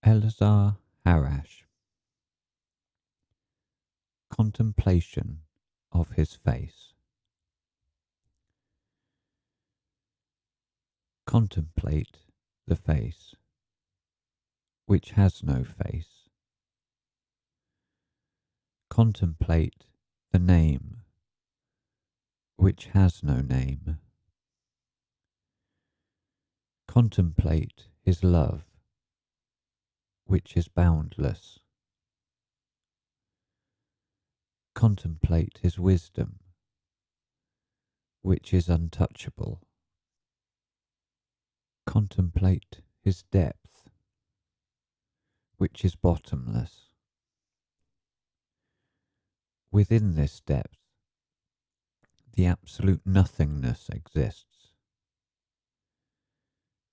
Eleazar Harash. Contemplation of His Face. Contemplate the face, which has no face. Contemplate the name, which has no name. Contemplate His love, which is boundless. Contemplate His wisdom, which is untouchable. Contemplate His depth, which is bottomless. Within this depth, the absolute nothingness exists.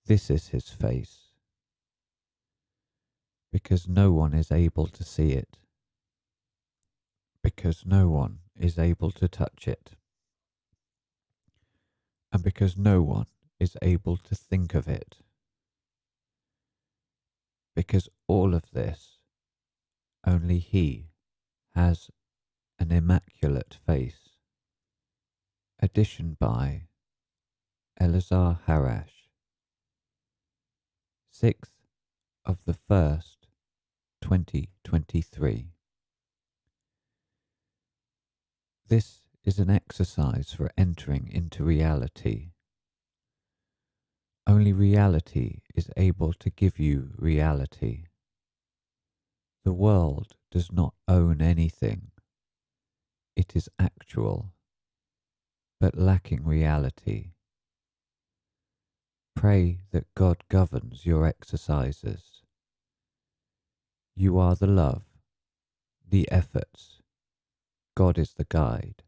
This is His face, because no one is able to see it, because no one is able to touch it, and because no one is able to think of it, because all of this, only He has an immaculate face. Edition by Eleazar Harash, 6th of the 1st, 2023. This is an exercise for entering into reality. Only reality is able to give you reality. The world does not own anything. It is actual, but lacking reality. Pray that God governs your exercises. You are the love, the efforts. God is the guide.